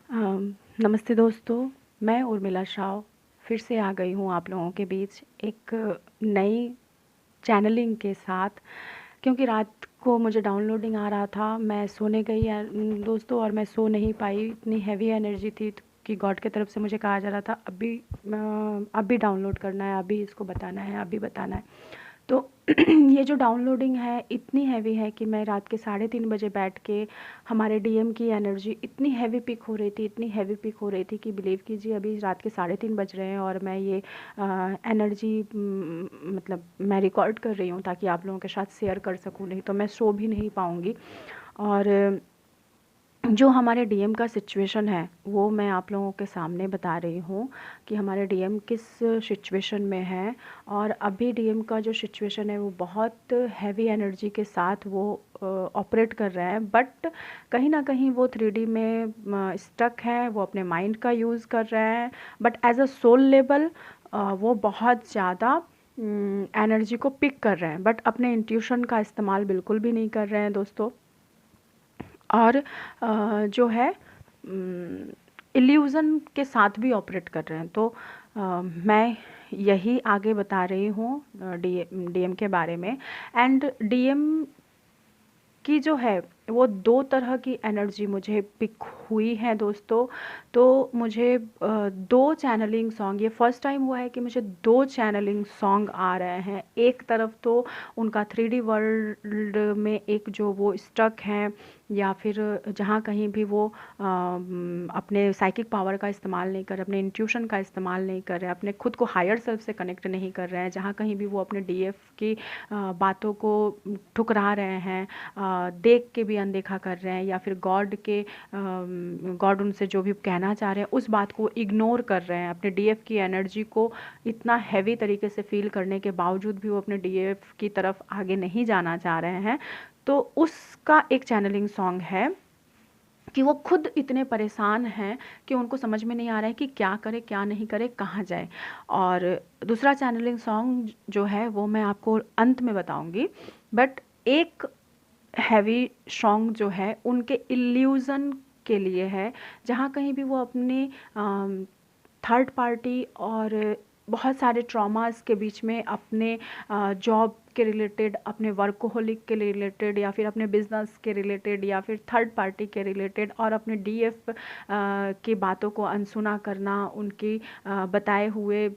नमस्ते दोस्तों, मैं उर्मिला शाह फिर से आ गई हूँ आप लोगों के बीच एक नई चैनलिंग के साथ। क्योंकि रात को मुझे डाउनलोडिंग आ रहा था, मैं सोने गई दोस्तों, और मैं सो नहीं पाई, इतनी हैवी एनर्जी थी कि गॉड की तरफ से मुझे कहा जा रहा था अभी डाउनलोड करना है, अभी इसको बताना है, अभी बताना है। तो ये जो डाउनलोडिंग है इतनी हैवी है कि मैं रात के 3:30 बजे बैठ के हमारे डीएम की एनर्जी इतनी हैवी पिक हो रही थी, इतनी हैवी पिक हो रही थी कि बिलीव कीजिए अभी रात के 3:30 बज रहे हैं और मैं ये एनर्जी मतलब मैं रिकॉर्ड कर रही हूँ ताकि आप लोगों के साथ शेयर कर सकूँ, नहीं तो मैं सो भी नहीं पाऊँगी। और जो हमारे डीएम का सिचुएशन है वो मैं आप लोगों के सामने बता रही हूँ कि हमारे डीएम किस सिचुएशन में है। और अभी डीएम का जो सिचुएशन है वो बहुत हैवी एनर्जी के साथ वो ऑपरेट कर रहे हैं, बट कहीं ना कहीं वो 3D में स्टक है, वो अपने माइंड का यूज़ कर रहे हैं, but as a soul level वो बहुत ज़्यादा एनर्जी को पिक कर रहे हैं, बट अपने इंट्यूशन का इस्तेमाल बिल्कुल भी नहीं कर रहे हैं दोस्तों। और जो है इल्यूज़न के साथ भी ऑपरेट कर रहे हैं। तो मैं यही आगे बता रही हूँ डीएम के बारे में। एंड डीएम की जो है वो 2 तरह की एनर्जी मुझे पिक हुई है दोस्तों। तो मुझे 2 चैनलिंग सॉन्ग, ये फर्स्ट टाइम हुआ है कि मुझे 2 चैनलिंग सॉन्ग आ रहे हैं। एक तरफ तो उनका 3D वर्ल्ड में एक जो वो स्टक हैं, या फिर जहाँ कहीं भी वो अपने साइकिक पावर का इस्तेमाल नहीं कर रहे, अपने इंट्यूशन का इस्तेमाल नहीं कर रहे, अपने खुद को हायर सेल्फ से कनेक्ट नहीं कर रहे हैं, जहाँ कहीं भी वो अपने डीएफ की बातों को ठुकरा रहे हैं, देख के भी अनदेखा कर रहे हैं, या फिर गॉड उनसे जो भी कहना चाह रहे हैं उस बात को इग्नोर कर रहे हैं। अपने डीएफ की एनर्जी को इतना हैवी तरीके से फील करने के बावजूद भी वो अपने डीएफ की तरफ आगे नहीं जाना चाह रहे हैं। तो उसका एक चैनलिंग सॉन्ग है कि वो खुद इतने परेशान हैं कि उनको समझ में नहीं आ रहा है कि क्या करे, क्या नहीं करे, कहाँ जाए। और दूसरा चैनलिंग सॉन्ग जो है वो मैं आपको अंत में बताऊंगी। बट एक हैवी सॉन्ग जो है उनके इल्यूज़न के लिए है, जहाँ कहीं भी वो अपने थर्ड पार्टी और बहुत सारे ट्रॉमास के बीच में अपने जॉब के रिलेटेड, अपने वर्कोहोलिक के रिलेटेड, या फिर अपने बिजनेस के रिलेटेड, या फिर थर्ड पार्टी के रिलेटेड, और अपने डीएफ की बातों को अनसुना करना, उनकी बताए हुए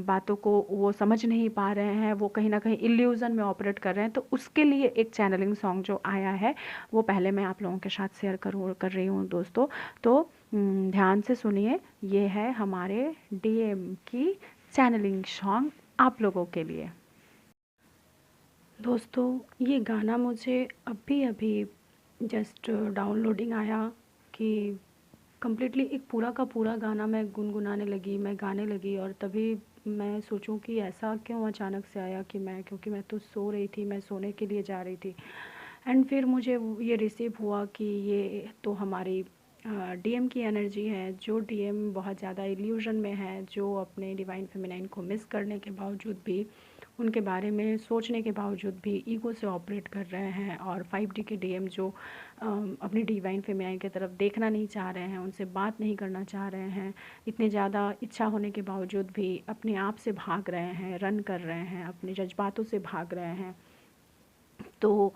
बातों को वो समझ नहीं पा रहे हैं, वो कहीं ना कहीं इल्यूज़न में ऑपरेट कर रहे हैं। तो उसके लिए एक चैनलिंग सॉन्ग जो आया है वो पहले मैं आप लोगों के साथ शेयर कर रही हूँ दोस्तों। तो ध्यान से सुनिए, ये है हमारे डीएम की चैनलिंग सॉन्ग आप लोगों के लिए। दोस्तों, ये गाना मुझे अभी अभी जस्ट डाउनलोडिंग आया कि कम्प्लीटली एक पूरा का पूरा गाना मैं गुनगुनाने लगी, मैं गाने लगी, और तभी मैं सोचूं कि ऐसा क्यों अचानक से आया कि क्योंकि मैं तो सो रही थी, मैं सोने के लिए जा रही थी। एंड फिर मुझे ये रिसीव हुआ कि ये तो हमारी डीएम की एनर्जी है, जो डीएम बहुत ज़्यादा इल्यूजन में है, जो अपने डिवाइन फेमिनाइन को मिस करने के बावजूद भी, उनके बारे में सोचने के बावजूद भी ईगो से ऑपरेट कर रहे हैं। और 5D के डीएम जो अपनी डिवाइन फेमिनाइन की तरफ देखना नहीं चाह रहे हैं, उनसे बात नहीं करना चाह रहे हैं, इतने ज़्यादा इच्छा होने के बावजूद भी अपने आप से भाग रहे हैं, रन कर रहे हैं, अपने जज्बातों से भाग रहे हैं। तो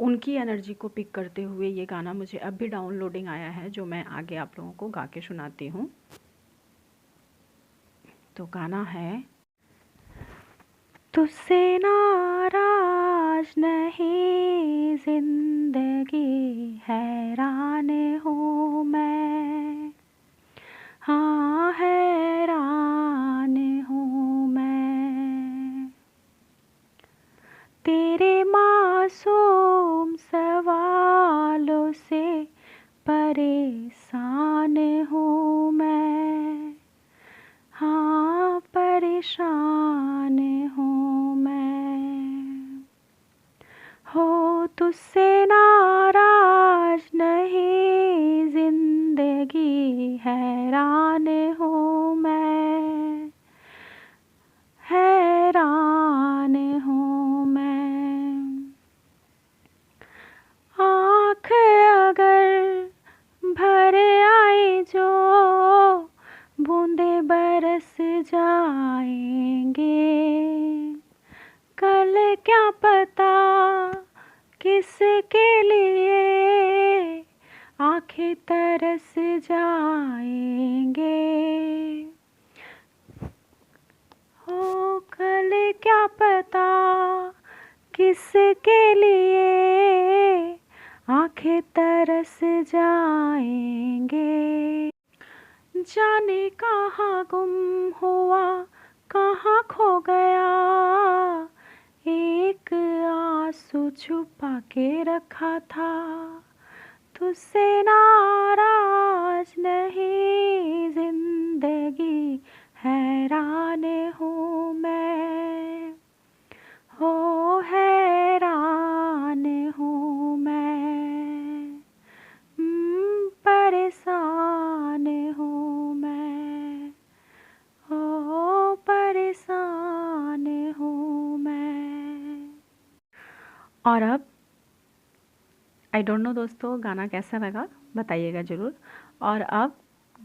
उनकी एनर्जी को पिक करते हुए ये गाना मुझे अब भी डाउनलोडिंग आया है, जो मैं आगे आप लोगों को गा के सुनाती हूँ। तो गाना है, तुझसे नाराज नहीं जिंदगी, हैरान हूँ मैं, हाँ हैरान हूँ मैं, तेरे मासूम सवालों से परेशान हूँ मैं, हाँ परेशान हूँ मैं, हो तुझसे नाराज नहीं जिंदगी, हैरान हूँ मैं, हैरान हूँ मैं, आँख अगर भर आई जो जाएंगे, कल क्या पता किसके लिए आंखें तरस जाएंगे। हो कल क्या पता किसके लिए आंखें तरस जाएंगे। जाने कहाँ गुम हुआ, कहाँ खो गया, एक आंसू छुपा के रखा था। तुझसे नाराज नहीं जिंदगी, हैरान हूँ मैं, हो हैरान हूँ मैं, परेशान हूँ मैं, हो परेशान हूँ मैं। और अब आई डोंट नो दोस्तों गाना कैसा लगा, बताइएगा ज़रूर। और अब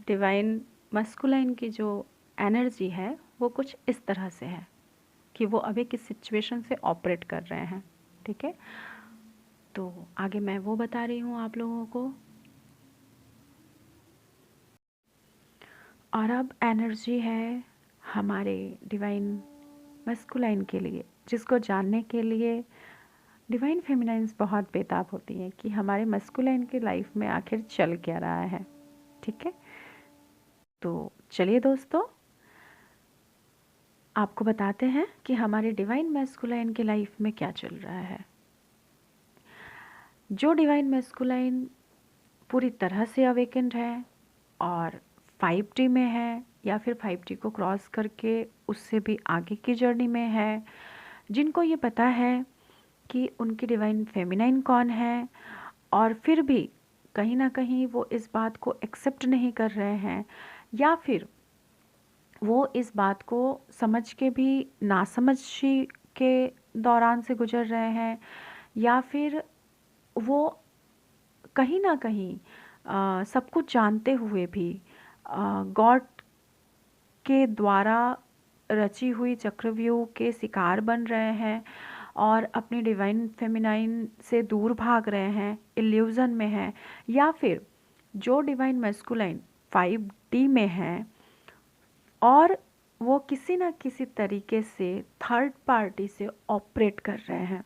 डिवाइन मस्कुलाइन की जो एनर्जी है वो कुछ इस तरह से है कि वो अभी किस सिचुएशन से ऑपरेट कर रहे हैं, ठीक है। तो आगे मैं वो बता रही हूँ आप लोगों को। और अब एनर्जी है हमारे डिवाइन मस्कुलाइन के लिए, जिसको जानने के लिए डिवाइन फेमिनाइंस बहुत बेताब होती हैं कि हमारे मस्कुलाइन की लाइफ में आखिर चल क्या रहा है, ठीक है। तो चलिए दोस्तों आपको बताते हैं कि हमारे डिवाइन मैस्कुलाइन के लाइफ में क्या चल रहा है। जो डिवाइन मैस्कुलाइन पूरी तरह से अवेकेंड है और 5D में है या फिर 5D को क्रॉस करके उससे भी आगे की जर्नी में है, जिनको ये पता है कि उनकी डिवाइन फेमिनाइन कौन है और फिर भी कहीं ना कहीं वो इस बात को एक्सेप्ट नहीं कर रहे हैं, या फिर वो इस बात को समझ के भी नासमझी के दौरान से गुजर रहे हैं, या फिर वो कहीं ना कहीं सब कुछ जानते हुए भी गॉड के द्वारा रची हुई चक्रव्यूह के शिकार बन रहे हैं और अपनी डिवाइन फेमिनाइन से दूर भाग रहे हैं, इल्यूज़न में हैं, या फिर जो डिवाइन मैस्कुलाइन 5D में है और वो किसी न किसी तरीके से थर्ड पार्टी से ऑपरेट कर रहे हैं,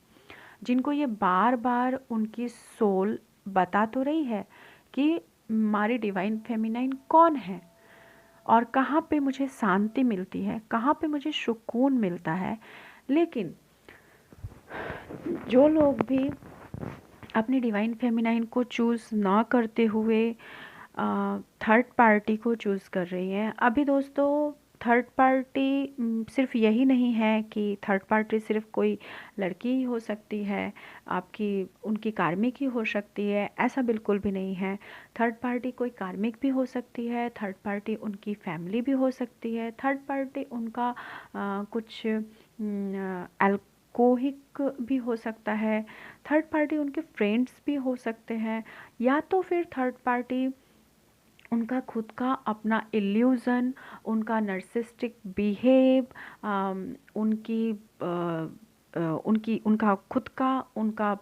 जिनको ये बार बार उनकी सोल बता तो रही है कि हमारी डिवाइन फेमिनाइन कौन है और कहाँ पे मुझे शांति मिलती है, कहाँ पे मुझे सुकून मिलता है। लेकिन जो लोग भी अपनी डिवाइन फेमिनाइन को चूज़ ना करते हुए थर्ड पार्टी को चूज़ कर रही हैं, अभी दोस्तों थर्ड पार्टी सिर्फ यही नहीं है कि थर्ड पार्टी सिर्फ कोई लड़की ही हो सकती है, आपकी उनकी कार्मिक ही हो सकती है, ऐसा बिल्कुल भी नहीं है। थर्ड पार्टी कोई कार्मिक भी हो सकती है, थर्ड पार्टी उनकी फैमिली भी हो सकती है, थर्ड पार्टी उनका कुछ अल्कोहिक भी हो सकता है, थर्ड पार्टी उनके फ्रेंड्स भी हो सकते हैं, या तो फिर थर्ड पार्टी उनका खुद का अपना इल्यूज़न, उनका नर्सिस्टिक बिहेव, उनकी उनका खुद का उनका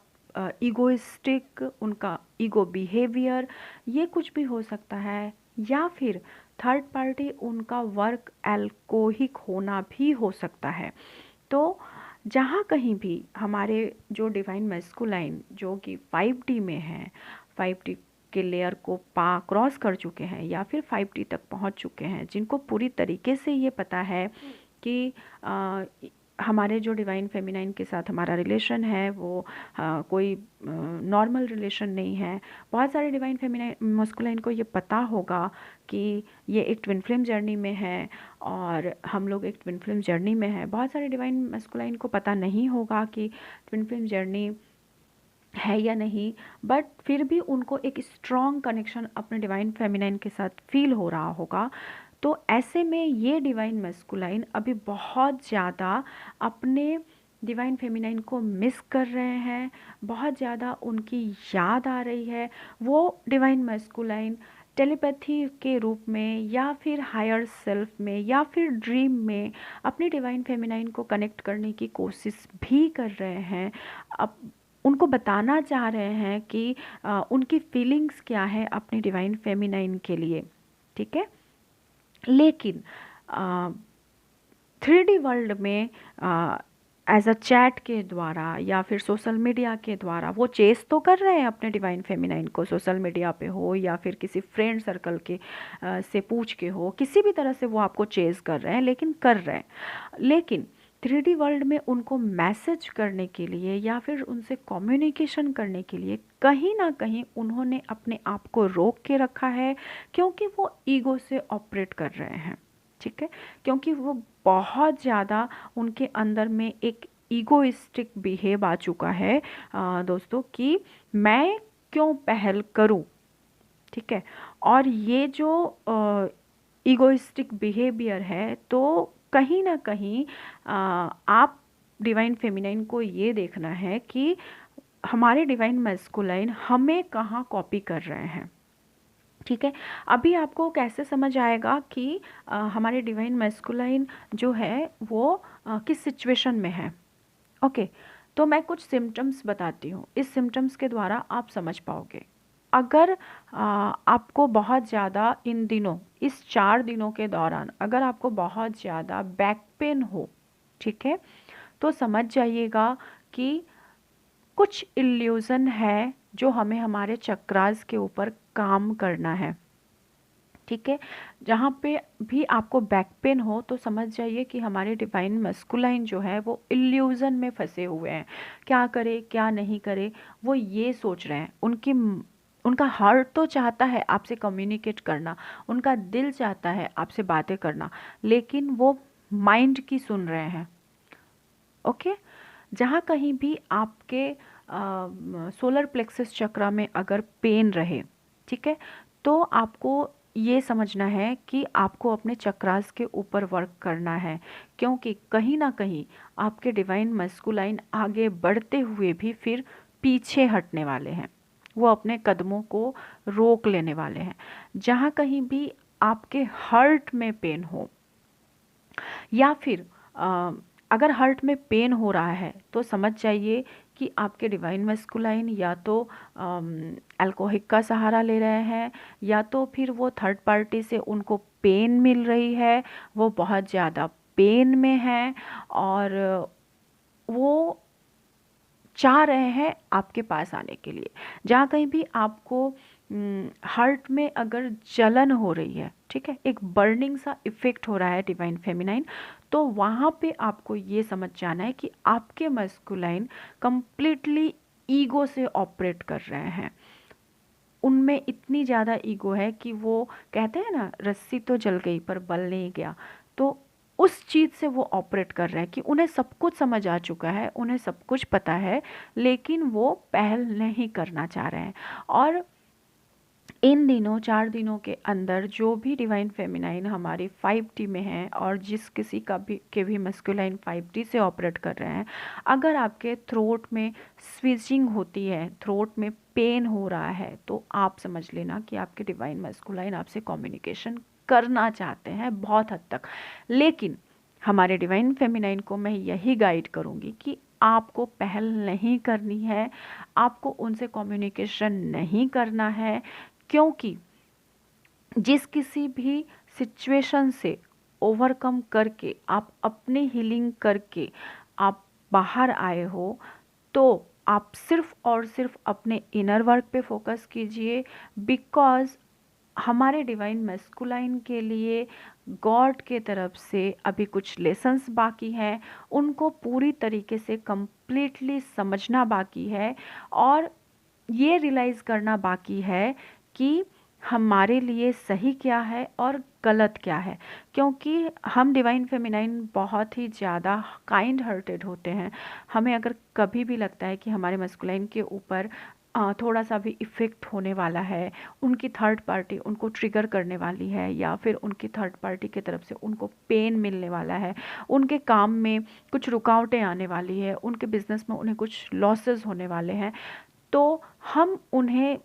ईगोइस्टिक, उनका ईगो बिहेवियर, ये कुछ भी हो सकता है। या फिर थर्ड पार्टी उनका वर्क एल्कोहिक होना भी हो सकता है। तो जहाँ कहीं भी हमारे जो डिवाइन मैस्कुलाइन जो कि 5D में है, 5D के लेयर को क्रॉस कर चुके हैं या फिर 5D तक पहुंच चुके हैं, जिनको पूरी तरीके से ये पता है कि हमारे जो डिवाइन फेमिनाइन के साथ हमारा रिलेशन है वो कोई नॉर्मल रिलेशन नहीं है। बहुत सारे डिवाइन फेमिनाइन मस्कुलाइन को ये पता होगा कि ये एक ट्विन फ्लेम जर्नी में है और हम लोग एक ट्विन फ्लेम जर्नी में है। बहुत सारे डिवाइन मस्कुलाइन को पता नहीं होगा कि ट्विन फ्लेम जर्नी है या नहीं, बट फिर भी उनको एक स्ट्रॉन्ग कनेक्शन अपने डिवाइन फेमिनाइन के साथ फील हो रहा होगा। तो ऐसे में ये डिवाइन मस्कुलाइन अभी बहुत ज़्यादा अपने डिवाइन फेमिनाइन को मिस कर रहे हैं, बहुत ज़्यादा उनकी याद आ रही है। वो डिवाइन मस्कुलाइन टेलीपैथी के रूप में या फिर हायर सेल्फ में या फिर ड्रीम में अपनी डिवाइन फेमिनाइन को कनेक्ट करने की कोशिश भी कर रहे हैं। अब उनको बताना चाह रहे हैं कि उनकी फीलिंग्स क्या है अपनी डिवाइन फेमिनाइन के लिए, ठीक है। लेकिन 3D वर्ल्ड में एज अ चैट के द्वारा या फिर सोशल मीडिया के द्वारा वो चेस तो कर रहे हैं अपने डिवाइन फेमिनाइन को, सोशल मीडिया पे हो या फिर किसी फ्रेंड सर्कल के से पूछ के हो, किसी भी तरह से वो आपको चेस कर रहे हैं, लेकिन कर रहे हैं। लेकिन 3D वर्ल्ड में उनको मैसेज करने के लिए या फिर उनसे कम्युनिकेशन करने के लिए कहीं ना कहीं उन्होंने अपने आप को रोक के रखा है, क्योंकि वो ईगो से ऑपरेट कर रहे हैं, ठीक है। क्योंकि वो बहुत ज़्यादा उनके अंदर में एक ईगोइस्टिक बिहेव आ चुका है दोस्तों, कि मैं क्यों पहल करूं, ठीक है। और ये जो ईगोइस्टिक बिहेवियर है, तो कहीं ना कहीं आप डिवाइन फेमिनाइन को ये देखना है कि हमारे डिवाइन मैस्कुलाइन हमें कहाँ कॉपी कर रहे हैं, ठीक है। अभी आपको कैसे समझ आएगा कि हमारे डिवाइन मैस्कुलाइन जो है वो किस सिचुएशन में है। ओके, तो मैं कुछ सिम्टम्स बताती हूँ, इस सिम्टम्स के द्वारा आप समझ पाओगे। अगर आपको बहुत ज़्यादा इन दिनों, इस 4 दिनों के दौरान अगर आपको बहुत ज़्यादा बैक पेन हो, ठीक है, तो समझ जाइएगा कि कुछ इल्यूज़न है जो हमें हमारे चक्रास के ऊपर काम करना है, ठीक है। जहाँ पे भी आपको बैक पेन हो तो समझ जाइए कि हमारे डिवाइन मस्कुलाइन जो है वो इल्यूज़न में फंसे हुए हैं। क्या करे क्या नहीं करे वो ये सोच रहे हैं। उनका हार्ट तो चाहता है आपसे कम्युनिकेट करना, उनका दिल चाहता है आपसे बातें करना, लेकिन वो माइंड की सुन रहे हैं। ओके, जहाँ कहीं भी आपके सोलर प्लेक्सस चक्रा में अगर पेन रहे, ठीक है, तो आपको ये समझना है कि आपको अपने चक्रास के ऊपर वर्क करना है, क्योंकि कहीं ना कहीं आपके डिवाइन मस्कुलाइन आगे बढ़ते हुए भी फिर पीछे हटने वाले हैं, वो अपने कदमों को रोक लेने वाले हैं। जहाँ कहीं भी आपके हार्ट में पेन हो या फिर अगर हार्ट में पेन हो रहा है तो समझ जाइए कि आपके डिवाइन मस्कुलाइन या तो अल्कोहलिक का सहारा ले रहे हैं, या तो फिर वो थर्ड पार्टी से उनको पेन मिल रही है, वो बहुत ज़्यादा पेन में है और वो चाह रहे हैं आपके पास आने के लिए। जहाँ कहीं भी आपको हार्ट में अगर जलन हो रही है, ठीक है, एक बर्निंग सा इफ़ेक्ट हो रहा है डिवाइन फेमिनाइन, तो वहाँ पे आपको ये समझ जाना है कि आपके मस्कुलाइन कंप्लीटली ईगो से ऑपरेट कर रहे हैं। उनमें इतनी ज़्यादा ईगो है कि वो कहते हैं ना, रस्सी तो जल गई पर बल नहीं गया, तो उस चीज़ से वो ऑपरेट कर रहे हैं कि उन्हें सब कुछ समझ आ चुका है, उन्हें सब कुछ पता है, लेकिन वो पहल नहीं करना चाह रहे हैं। और इन दिनों 4 दिनों के अंदर जो भी डिवाइन फेमिनाइन हमारी 5D में है और जिस किसी का भी के भी मस्कुलाइन 5D से ऑपरेट कर रहे हैं, अगर आपके थ्रोट में स्विचिंग होती है, थ्रोट में पेन हो रहा है, तो आप समझ लेना कि आपके डिवाइन मस्कुलाइन आपसे कम्युनिकेशन करना चाहते हैं बहुत हद तक। लेकिन हमारे डिवाइन फेमिनाइन को मैं यही गाइड करूँगी कि आपको पहल नहीं करनी है, आपको उनसे कम्युनिकेशन नहीं करना है, क्योंकि जिस किसी भी सिचुएशन से ओवरकम करके आप अपनी हीलिंग करके आप बाहर आए हो, तो आप सिर्फ और सिर्फ अपने इनर वर्क पे फोकस कीजिए। बिकॉज़ हमारे डिवाइन मैस्कुलाइन के लिए गॉड के तरफ से अभी कुछ लेसन्स बाकी हैं, उनको पूरी तरीके से कंप्लीटली समझना बाकी है और ये रियलाइज़ करना बाकी है कि हमारे लिए सही क्या है और गलत क्या है। क्योंकि हम डिवाइन फेमिनाइन बहुत ही ज़्यादा काइंड हार्टेड होते हैं। हमें अगर कभी भी लगता है कि हमारे मस्कुलाइन के ऊपर थोड़ा सा भी इफ़ेक्ट होने वाला है, उनकी थर्ड पार्टी उनको ट्रिगर करने वाली है, या फिर उनकी थर्ड पार्टी की तरफ से उनको पेन मिलने वाला है, उनके काम में कुछ रुकावटें आने वाली है, उनके बिजनेस में उन्हें कुछ लॉसेस होने वाले हैं, तो हम उन्हें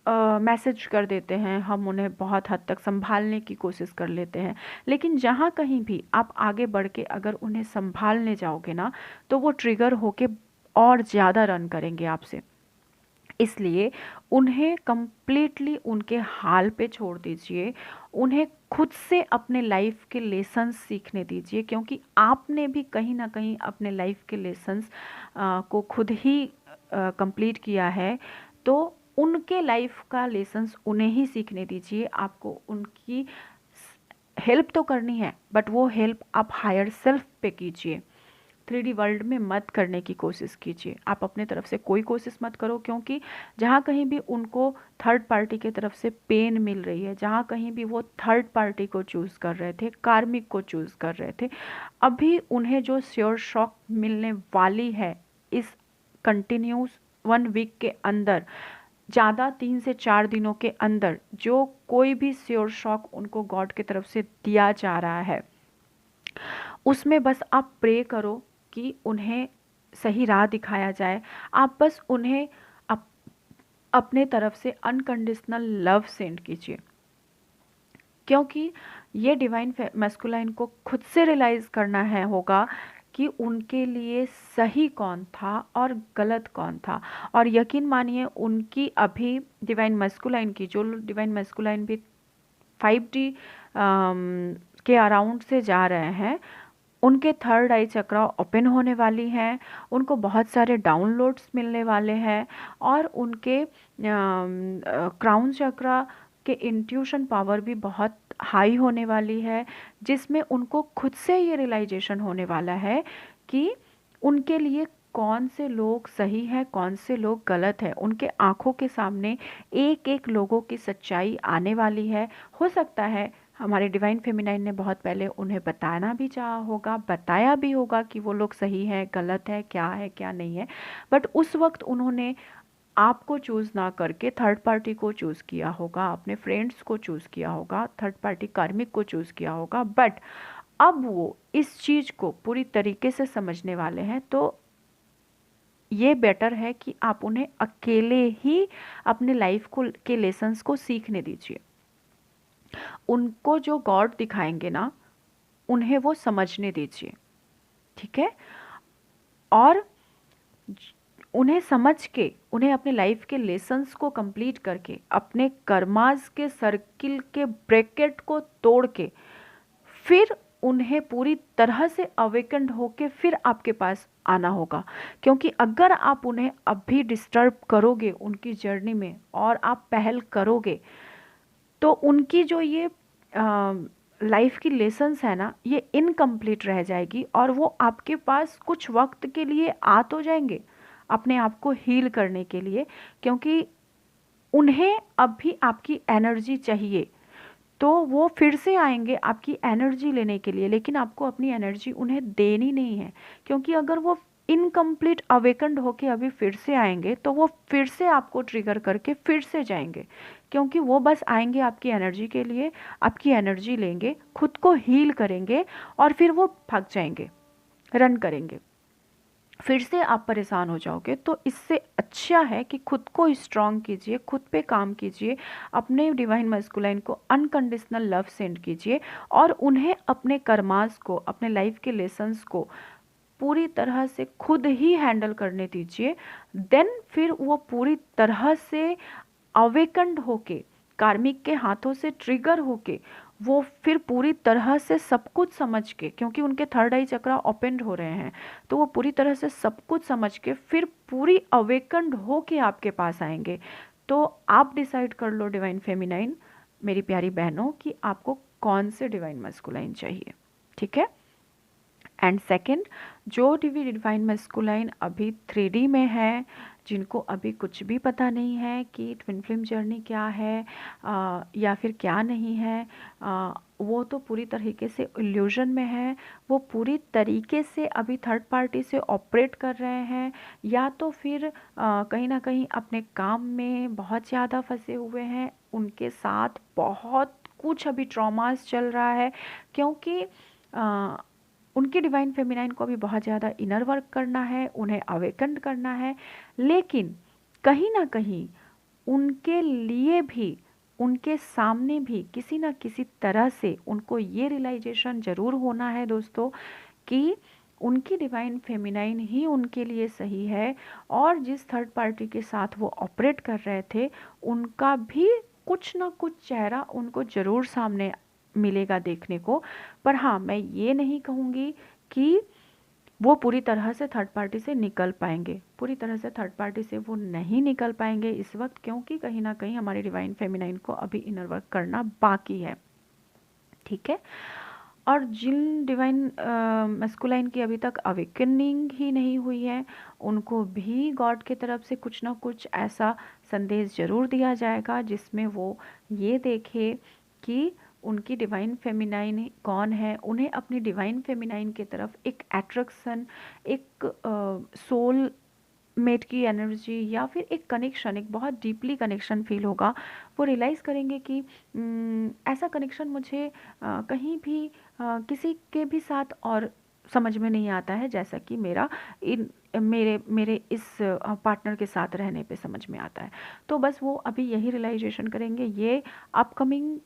मैसेज कर देते हैं, हम उन्हें बहुत हद तक संभालने की कोशिश कर लेते हैं, लेकिन जहाँ कहीं भी आप आगे बढ़ के अगर उन्हें संभालने जाओगे ना, तो वो ट्रिगर होके और ज़्यादा रन करेंगे आपसे। इसलिए उन्हें कंप्लीटली उनके हाल पे छोड़ दीजिए, उन्हें खुद से अपने लाइफ के लेसन्स सीखने दीजिए, क्योंकि आपने भी कहीं ना कहीं अपने लाइफ के लेसन्स को खुद ही कंप्लीट किया है। तो उनके लाइफ का लेसन्स उन्हें ही सीखने दीजिए। आपको उनकी हेल्प तो करनी है, बट वो हेल्प आप हायर सेल्फ पे कीजिए। 3D वर्ल्ड में मत करने की कोशिश कीजिए। आप अपने तरफ से कोई कोशिश मत करो, क्योंकि जहाँ कहीं भी उनको थर्ड पार्टी के तरफ से पेन मिल रही है, जहाँ कहीं भी वो थर्ड पार्टी को चूज़ कर रहे थे, कार्मिक को चूज़ कर रहे थे, अभी उन्हें जो श्योर शॉक मिलने वाली है इस कंटिन्यूस 1 वीक के अंदर, ज़्यादा 3 से 4 दिनों के अंदर, जो कोई भी श्योर शॉक उनको गॉड की तरफ से दिया जा रहा है, उसमें बस आप प्रे करो कि उन्हें सही राह दिखाया जाए। आप बस उन्हें अपने तरफ से अनकंडीशनल लव सेंड कीजिए, क्योंकि ये डिवाइन मैस्कुलाइन को खुद से रियलाइज़ करना है होगा कि उनके लिए सही कौन था और गलत कौन था। और यकीन मानिए, उनकी अभी डिवाइन मैस्कुलाइन की, जो डिवाइन मैस्कुलाइन भी 5D के अराउंड से जा रहे हैं, उनके थर्ड आई चक्रा ओपन होने वाली हैं, उनको बहुत सारे डाउनलोड्स मिलने वाले हैं, और उनके क्राउन चक्रा के इंट्यूशन पावर भी बहुत हाई होने वाली है, जिसमें उनको खुद से ये रियलाइजेशन होने वाला है कि उनके लिए कौन से लोग सही है, कौन से लोग गलत है। उनके आंखों के सामने एक एक लोगों की सच्चाई आने वाली है। हो सकता है हमारे डिवाइन फेमिनाइन ने बहुत पहले उन्हें बताना भी चाहा होगा, बताया भी होगा कि वो लोग सही है, गलत है, क्या नहीं है, बट उस वक्त उन्होंने आपको चूज़ ना करके थर्ड पार्टी को चूज़ किया होगा, अपने फ्रेंड्स को चूज़ किया होगा, थर्ड पार्टी कार्मिक को चूज़ किया होगा। बट अब वो इस चीज़ को पूरी तरीके से समझने वाले हैं, तो ये बेटर है कि आप उन्हें अकेले ही अपने लाइफ को के लेसन्स को सीखने दीजिए। उनको जो गॉड दिखाएंगे ना, उन्हें वो समझने दीजिए, ठीक है। और उन्हें समझ के, उन्हें अपने लाइफ के लेसन्स को कंप्लीट करके, अपने कर्मास के सर्किल के ब्रैकेट को तोड़ के, फिर उन्हें पूरी तरह से अवेकन्ड होके फिर आपके पास आना होगा। क्योंकि अगर आप उन्हें अभी डिस्टर्ब करोगे उनकी जर्नी में, और आप पहल करोगे, तो उनकी जो ये लाइफ की लेसन्स है ना, ये इनकम्प्लीट रह जाएगी, और वो आपके पास कुछ वक्त के लिए आ तो जाएंगे अपने आप को हील करने के लिए, क्योंकि उन्हें अभी आपकी एनर्जी चाहिए, तो वो फिर से आएंगे आपकी एनर्जी लेने के लिए, लेकिन आपको अपनी एनर्जी उन्हें देनी नहीं है। क्योंकि अगर वो इनकम्प्लीट अवेकन्ड होके अभी फिर से आएंगे, तो वो फिर से आपको ट्रिगर करके फिर से जाएंगे, क्योंकि वो बस आएंगे आपकी एनर्जी के लिए, आपकी एनर्जी लेंगे, खुद को हील करेंगे, और फिर वो भाग जाएंगे, रन करेंगे, फिर से आप परेशान हो जाओगे। तो इससे अच्छा है कि खुद को स्ट्रांग कीजिए, खुद पे काम कीजिए, अपने डिवाइन मैस्कुलाइन को अनकंडीशनल लव सेंड कीजिए, और उन्हें अपने कर्मास को, अपने लाइफ के लेसन्स को पूरी तरह से खुद ही हैंडल करने दीजिए। देन फिर वो पूरी तरह से अवेकन्ड होके, कार्मिक के हाथों से ट्रिगर होके, वो फिर पूरी तरह से सब कुछ समझ के, क्योंकि उनके थर्ड आई चक्रा ओपन हो रहे हैं, तो वो पूरी तरह से सब कुछ समझ के फिर पूरी अवेकन्ड हो के आपके पास आएंगे। तो आप डिसाइड कर लो डिवाइन फेमिनाइन, मेरी प्यारी बहनों, कि आपको कौन से डिवाइन मैस्कुलाइन चाहिए, ठीक है। एंड सेकंड, जो डिवाइन मैस्कुलाइन अभी 3D में है, जिनको अभी कुछ भी पता नहीं है कि ट्विन फ्लेम जर्नी क्या है या फिर क्या नहीं है, वो तो पूरी तरीके से इल्यूजन में है, वो पूरी तरीके से अभी थर्ड पार्टी से ऑपरेट कर रहे हैं, या तो फिर कहीं ना कहीं अपने काम में बहुत ज़्यादा फंसे हुए हैं, उनके साथ बहुत कुछ अभी ट्रॉमास चल रहा है, क्योंकि उनकी डिवाइन फेमिनाइन को अभी बहुत ज़्यादा इनर वर्क करना है, उन्हें अवेकन करना है, लेकिन कहीं ना कहीं उनके लिए भी, उनके सामने भी किसी न किसी तरह से उनको ये रियलाइजेशन ज़रूर होना है दोस्तों कि उनकी डिवाइन फेमिनाइन ही उनके लिए सही है, और जिस थर्ड पार्टी के साथ वो ऑपरेट कर रहे थे उनका भी कुछ ना कुछ चेहरा उनको ज़रूर सामने मिलेगा देखने को। पर हाँ, मैं ये नहीं कहूँगी कि वो पूरी तरह से थर्ड पार्टी से निकल पाएंगे, पूरी तरह से थर्ड पार्टी से वो नहीं निकल पाएंगे इस वक्त, क्योंकि कहीं ना कहीं हमारी डिवाइन फेमिनाइन को अभी इनर वर्क करना बाकी है। ठीक है। और जिन डिवाइन मस्कुलाइन की अभी तक अवेकनिंग ही नहीं हुई है, उनको भी गॉड की तरफ से कुछ ना कुछ ऐसा संदेश ज़रूर दिया जाएगा जिसमें वो ये देखे कि उनकी डिवाइन फेमिनाइन कौन है, उन्हें अपनी डिवाइन फेमिनाइन की तरफ एक अट्रैक्शन, एक सोल मेट की एनर्जी या फिर एक कनेक्शन, एक बहुत डीपली कनेक्शन फील होगा। वो रियलाइज़ करेंगे कि ऐसा कनेक्शन मुझे कहीं भी किसी के भी साथ और समझ में नहीं आता है जैसा कि मेरा इन मेरे मेरे इस पार्टनर के साथ रहने पे समझ में आता है। तो बस वो अभी यही रियलाइजेशन करेंगे। ये अपकमिंग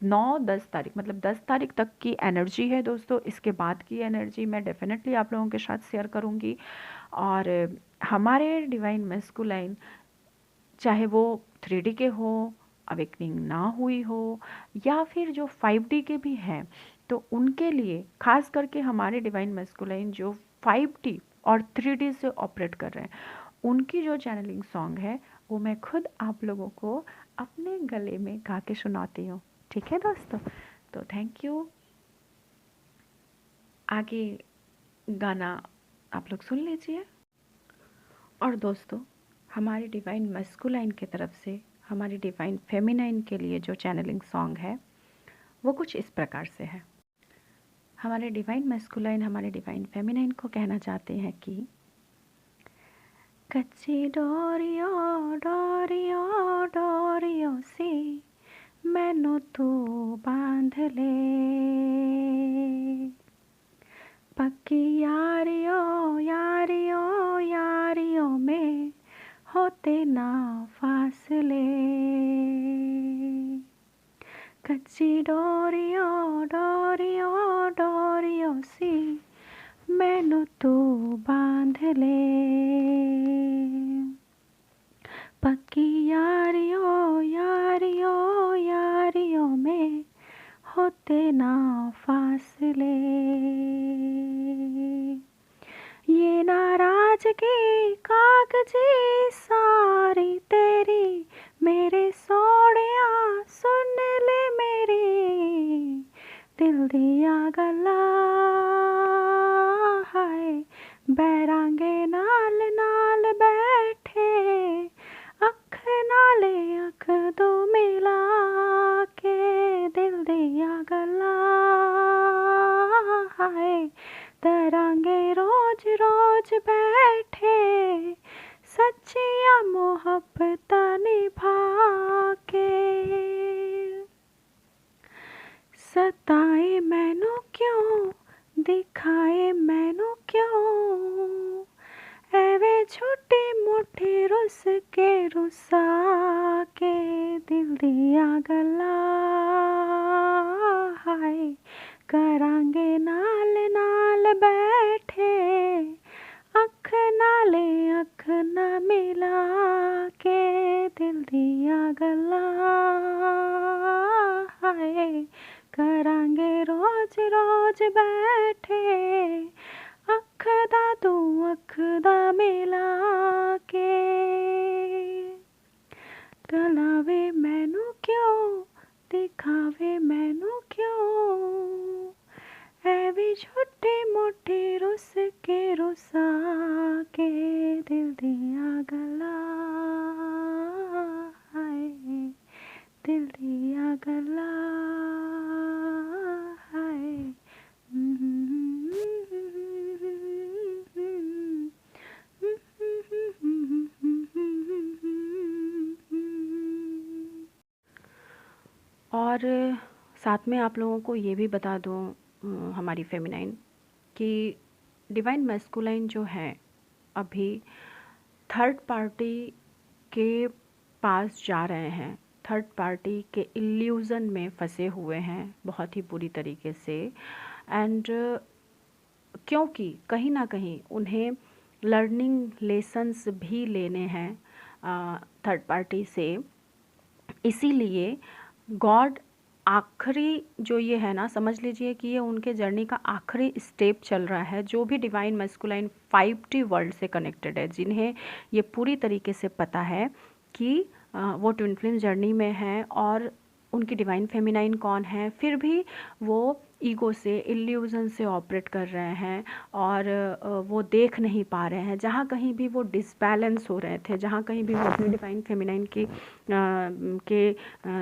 9-10 तारीख, मतलब 10 तारीख तक की एनर्जी है दोस्तों। इसके बाद की एनर्जी मैं डेफिनेटली आप लोगों के साथ शेयर करूँगी। और हमारे डिवाइन मैस्कुलाइन, चाहे वो 3D के हो, अवेकनिंग ना हुई हो, या फिर जो 5D के भी हैं, तो उनके लिए खास करके हमारे डिवाइन मैस्कुलाइन जो 5D और 3D से ऑपरेट कर रहे हैं, उनकी जो चैनलिंग सॉन्ग है वो मैं खुद आप लोगों को अपने गले में गा के सुनाती हूँ। ठीक है दोस्तों, तो थैंक यू। आगे गाना आप लोग सुन लीजिए। और दोस्तों, हमारे डिवाइन मस्कुलाइन की तरफ से हमारी डिवाइन फेमिनाइन के लिए जो चैनलिंग सॉन्ग है वो कुछ इस प्रकार से है। हमारे डिवाइन मस्कुलाइन हमारे डिवाइन फेमिनाइन को कहना चाहते हैं कि कच्ची डोरियों डोरियों डोरियों से मैनू तू बांध ले, पक्की यारियों यारियों यारियों में होते ना फासले, कच्ची डोरियों डोरियों डोरियों सी मैनू तू बांध ले, पक्की यारियों यारियों यारियों में होते ना फासले, ये नाराजगी कागजी सारी तेरी मेरे सोहणिया सुन ले मेरी दिल दिया गल्ला, हाय बैरांगे नाल नाल बैठे अख नाले अख दो मिला के दिल दिया गल्ला, हाय तरांगे रोज रोज बैठे सच्चिया मोहब्बत निभा के, सताए मैनू क्यों दिखाए मैनू क्यों, एवे छोटी मोटी रुस के रुसा के दिल दिया गल्ला, हाय करांगे नाल नाल बैठे अख नाले अख न मिला के दिल दिया गल्ला, हाय करांगे रोज रोज बैठे अख दा तू अख दा मिला के, गलावे मैनू क्यों दिखावे मैनू क्यों, ऐवी छोटे मोटे रुस के रुसा के दिल दिया गला, हाय दिल दिया गला, हाय और साथ में आप लोगों को ये भी बता दूँ हमारी फेमिनाइन कि डिवाइन मैस्कुलाइन जो है अभी थर्ड पार्टी के पास जा रहे हैं, थर्ड पार्टी के इल्यूज़न में फंसे हुए हैं बहुत ही बुरी तरीके से। एंड क्योंकि कहीं ना कहीं उन्हें लर्निंग लेसन्स भी लेने हैं थर्ड पार्टी से, इसीलिए गॉड आखिरी जो ये है ना, समझ लीजिए कि ये उनके जर्नी का आखिरी स्टेप चल रहा है। जो भी डिवाइन मैस्कुलाइन 5D वर्ल्ड से कनेक्टेड है, जिन्हें ये पूरी तरीके से पता है कि वो ट्विन फ्लेम जर्नी में है और उनकी डिवाइन फेमिनाइन कौन है, फिर भी वो ईगो से, इल्यूज़न से ऑपरेट कर रहे हैं और वो देख नहीं पा रहे हैं। जहाँ कहीं भी वो डिसबैलेंस हो रहे थे, जहाँ कहीं भी वो अपनी डिवाइन फेमिनाइन की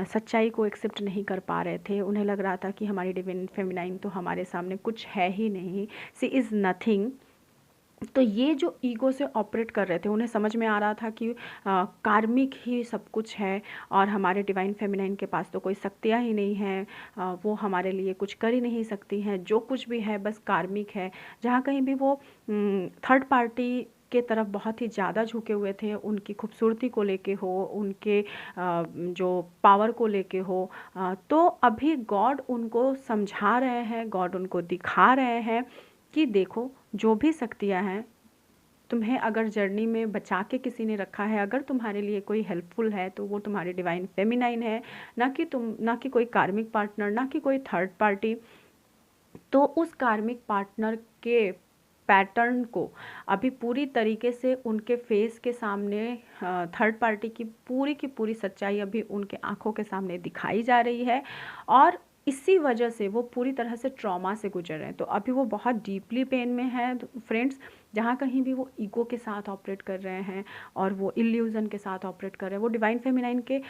सच्चाई को एक्सेप्ट नहीं कर पा रहे थे, उन्हें लग रहा था कि हमारी डिवाइन फेमिनाइन तो हमारे सामने कुछ है ही नहीं, सी इज़ नथिंग। तो ये जो ईगो से ऑपरेट कर रहे थे, उन्हें समझ में आ रहा था कि कार्मिक ही सब कुछ है और हमारे डिवाइन फेमिनाइन के पास तो कोई शक्तियाँ ही नहीं हैं, वो हमारे लिए कुछ कर ही नहीं सकती हैं, जो कुछ भी है बस कार्मिक है। जहाँ कहीं भी वो थर्ड पार्टी के तरफ बहुत ही ज़्यादा झुके हुए थे, उनकी खूबसूरती को लेके हो, उनके जो पावर को लेके हो, तो अभी गॉड उनको समझा रहे हैं, गॉड उनको दिखा रहे हैं कि देखो, जो भी शक्तियाँ हैं, तुम्हें अगर जर्नी में बचा के किसी ने रखा है, अगर तुम्हारे लिए कोई हेल्पफुल है, तो वो तुम्हारी डिवाइन फेमिनाइन है, ना कि कोई कार्मिक पार्टनर, ना कि कोई थर्ड पार्टी। तो उस कार्मिक पार्टनर के पैटर्न को अभी पूरी तरीके से उनके फेस के सामने थर्ड पार्टी की पूरी सच्चाई अभी उनके आंखों के सामने दिखाई जा रही है और इसी वजह से वो पूरी तरह से ट्रॉमा से गुजर रहे हैं। तो अभी वो बहुत डीपली पेन में है फ्रेंड्स। जहाँ कहीं भी वो ईगो के साथ ऑपरेट कर रहे हैं और वो इल्यूज़न के साथ ऑपरेट कर रहे हैं, वो डिवाइन फेमिनाइन के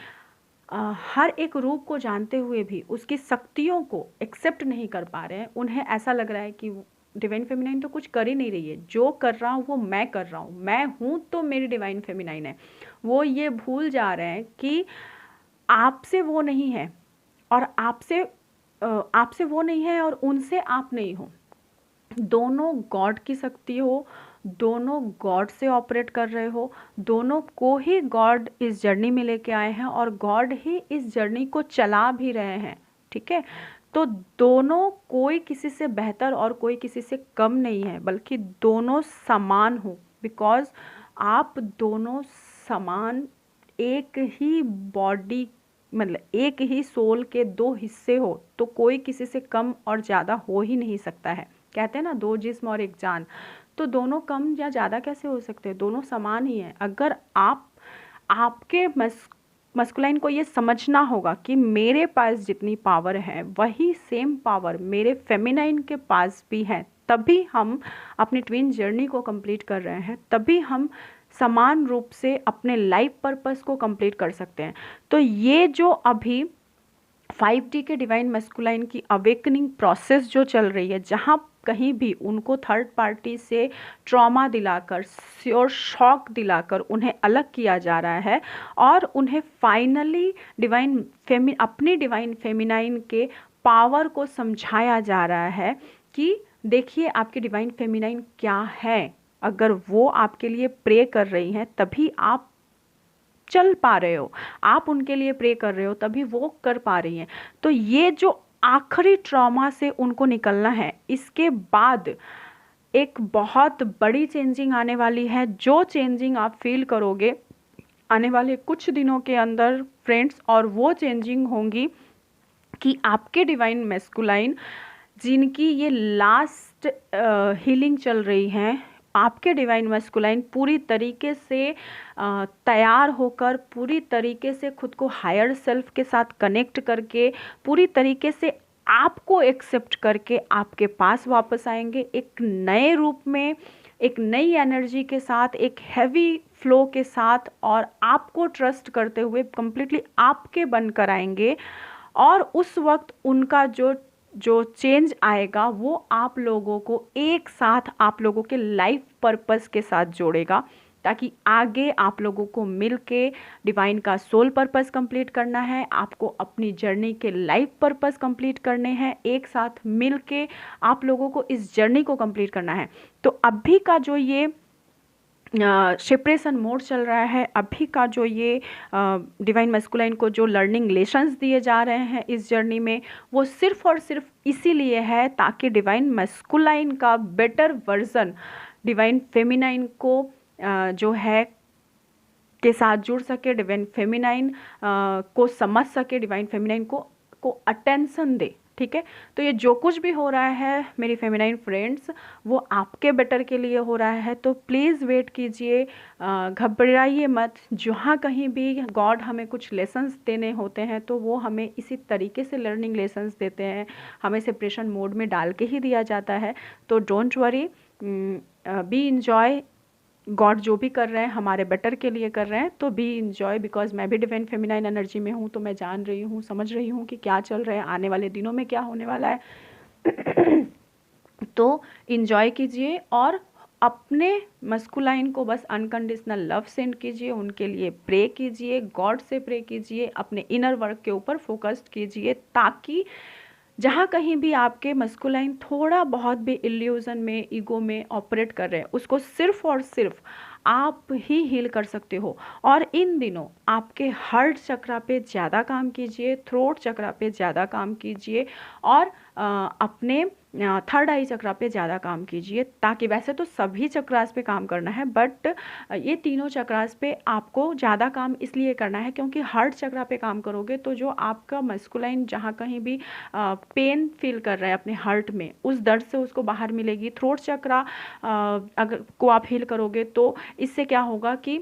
हर एक रूप को जानते हुए भी उसकी शक्तियों को एक्सेप्ट नहीं कर पा रहे हैं। उन्हें ऐसा लग रहा है कि डिवाइन फेमिनाइन तो कुछ कर ही नहीं रही है, जो कर रहा हूँ वो मैं कर रहा हूँ, मैं हूँ तो मेरी डिवाइन फेमिनाइन है। वो ये भूल जा रहे हैं कि आपसे वो नहीं है और आपसे वो नहीं है और उनसे आप नहीं हो। दोनों गॉड की शक्ति हो, दोनों गॉड से ऑपरेट कर रहे हो, दोनों को ही गॉड इस जर्नी में लेके आए हैं और गॉड ही इस जर्नी को चला भी रहे हैं। ठीक है, तो दोनों, कोई किसी से बेहतर और कोई किसी से कम नहीं है, बल्कि दोनों समान हो। बिकॉज आप दोनों समान, एक ही बॉडी, मतलब एक ही सोल के दो हिस्से हो, तो कोई किसी से कम और ज़्यादा हो ही नहीं सकता है। कहते हैं ना, दो जिस्म और एक जान, तो दोनों कम या ज़्यादा कैसे हो सकते हैं, दोनों समान ही हैं। अगर आपके मस्कुलाइन को ये समझना होगा कि मेरे पास जितनी पावर है वही सेम पावर मेरे फेमिनाइन के पास भी है, तभी हम अपनी ट्विन जर्नी को कंप्लीट कर रहे हैं, तभी हम समान रूप से अपने लाइफ पर्पस को कंप्लीट कर सकते हैं। तो ये जो अभी 5D के डिवाइन मस्कुलाइन की अवेकनिंग प्रोसेस जो चल रही है, जहाँ कहीं भी उनको थर्ड पार्टी से ट्रॉमा दिलाकर और शॉक दिलाकर उन्हें अलग किया जा रहा है और उन्हें फाइनली अपनी डिवाइन फेमिनाइन के पावर को समझाया जा रहा है कि देखिए आपकी डिवाइन फेमिनाइन क्या है। अगर वो आपके लिए प्रे कर रही हैं तभी आप चल पा रहे हो, आप उनके लिए प्रे कर रहे हो तभी वो कर पा रही हैं। तो ये जो आखिरी ट्रॉमा से उनको निकलना है, इसके बाद एक बहुत बड़ी चेंजिंग आने वाली है, जो चेंजिंग आप फील करोगे आने वाले कुछ दिनों के अंदर फ्रेंड्स। और वो चेंजिंग होंगी कि आपके डिवाइन मैस्कुलाइन जिनकी ये लास्ट हीलिंग चल रही है, आपके डिवाइन मैस्कुलाइन पूरी तरीके से तैयार होकर, पूरी तरीके से खुद को हायर सेल्फ के साथ कनेक्ट करके, पूरी तरीके से आपको एक्सेप्ट करके आपके पास वापस आएंगे, एक नए रूप में, एक नई एनर्जी के साथ, एक हैवी फ्लो के साथ, और आपको ट्रस्ट करते हुए कंप्लीटली आपके बनकर आएंगे। और उस वक्त उनका जो चेंज आएगा वो आप लोगों को एक साथ, आप लोगों के लाइफ पर्पस के साथ जोड़ेगा, ताकि आगे आप लोगों को मिलके डिवाइन का सोल पर्पस कंप्लीट करना है, आपको अपनी जर्नी के लाइफ पर्पस कंप्लीट करने हैं, एक साथ मिलके आप लोगों को इस जर्नी को कंप्लीट करना है। तो अभी का जो ये सेपरेशन मोड चल रहा है। अभी का जो ये डिवाइन मैस्कुलाइन को जो लर्निंग लेसन्स दिए जा रहे हैं इस जर्नी में, वो सिर्फ और सिर्फ इसीलिए है ताकि डिवाइन मैस्कुलाइन का बेटर वर्जन डिवाइन फेमिनाइन को जो है के साथ जुड़ सके, डिवाइन फेमिनाइन को समझ सके, डिवाइन फेमिनाइन को अटेंशन दे। ठीक है, तो ये जो कुछ भी हो रहा है मेरी फेमिनाइन फ्रेंड्स, वो आपके बेटर के लिए हो रहा है। तो प्लीज़ वेट कीजिए, घबराइए मत। जहाँ कहीं भी गॉड हमें कुछ लेसन्स देने होते हैं तो वो हमें इसी तरीके से लर्निंग लेसन्स देते हैं, हमें सेपरेशन मोड में डाल के ही दिया जाता है। तो don't worry, be enjoy. God जो भी कर रहे हैं हमारे बेटर के लिए कर रहे हैं, तो बी इंजॉय। बिकॉज मैं भी डिवाइन फेमिनाइन एनर्जी में हूँ, तो मैं जान रही हूँ, समझ रही हूँ कि क्या चल रहा है, आने वाले दिनों में क्या होने वाला है। तो इंजॉय कीजिए और अपने मस्कुलाइन को बस अनकंडीशनल लव सेंड कीजिए, उनके लिए प्रे कीजिए, गॉड से प्रे कीजिए, अपने इनर वर्क के ऊपर फोकस्ड कीजिए, ताकि जहाँ कहीं भी आपके मस्कुलाइन थोड़ा बहुत भी इल्यूज़न में, ईगो में ऑपरेट कर रहे हैं, उसको सिर्फ और सिर्फ आप ही हील कर सकते हो। और इन दिनों आपके हार्ट चक्रा पे ज़्यादा काम कीजिए, थ्रोट चक्रा पे ज़्यादा काम कीजिए, और अपने थर्ड आई चक्रा पे ज़्यादा काम कीजिए, ताकि वैसे तो सभी चक्रास पे काम करना है, बट ये तीनों चक्रास पे आपको ज़्यादा काम इसलिए करना है क्योंकि हार्ट चक्रा पे काम करोगे तो जो आपका मस्कुलाइन जहाँ कहीं भी पेन फील कर रहा है अपने हार्ट में, उस दर्द से उसको बाहर मिलेगी। थ्रोट चक्रा अगर को आप हील करोगे तो इससे क्या होगा कि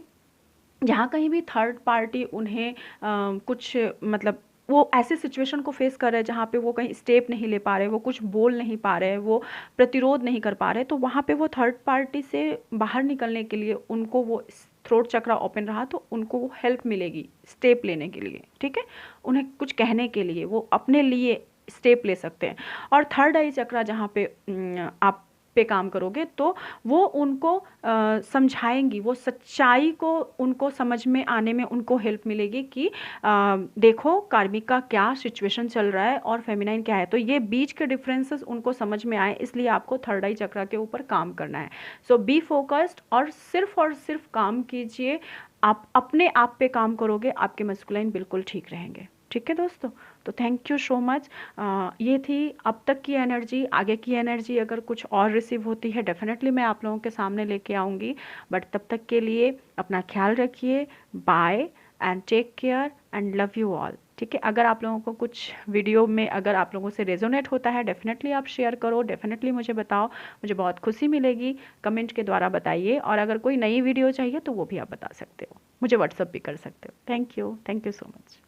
जहाँ कहीं भी थर्ड पार्टी उन्हें कुछ मतलब वो ऐसे सिचुएशन को फेस कर रहे हैं जहाँ पे वो कहीं स्टेप नहीं ले पा रहे, वो कुछ बोल नहीं पा रहे, वो प्रतिरोध नहीं कर पा रहे, तो वहाँ पे वो थर्ड पार्टी से बाहर निकलने के लिए उनको वो थ्रोट चक्रा ओपन रहा तो उनको वो हेल्प मिलेगी स्टेप लेने के लिए। ठीक है, उन्हें कुछ कहने के लिए वो अपने लिए स्टेप ले सकते हैं। और थर्ड आई चक्रा जहाँ पे आप पे काम करोगे तो वो उनको समझाएंगी, वो सच्चाई को उनको समझ में आने में उनको हेल्प मिलेगी कि देखो कार्मिक का क्या सिचुएशन चल रहा है और फेमिनाइन क्या है, तो ये बीच के डिफरेंसेस उनको समझ में आए, इसलिए आपको थर्ड आई चक्रा के ऊपर काम करना है। सो बी फोकस्ड और सिर्फ काम कीजिए। आप अपने आप पे काम करोगे, आपके मस्कुलाइन बिल्कुल ठीक रहेंगे। ठीक है दोस्तों, तो थैंक यू सो मच। ये थी अब तक की एनर्जी। आगे की एनर्जी अगर कुछ और रिसीव होती है डेफिनेटली मैं आप लोगों के सामने लेके आऊँगी, बट तब तक के लिए अपना ख्याल रखिए। Bye and take care and love you all. ठीक है, अगर आप लोगों को कुछ वीडियो में अगर आप लोगों से रेजोनेट होता है डेफिनेटली आप शेयर करो, डेफिनेटली मुझे बताओ, मुझे बहुत खुशी मिलेगी। कमेंट के द्वारा बताइए, और अगर कोई नई वीडियो चाहिए तो वो भी आप बता सकते हो, मुझे व्हाट्सअप भी कर सकते हो। Thank you so much.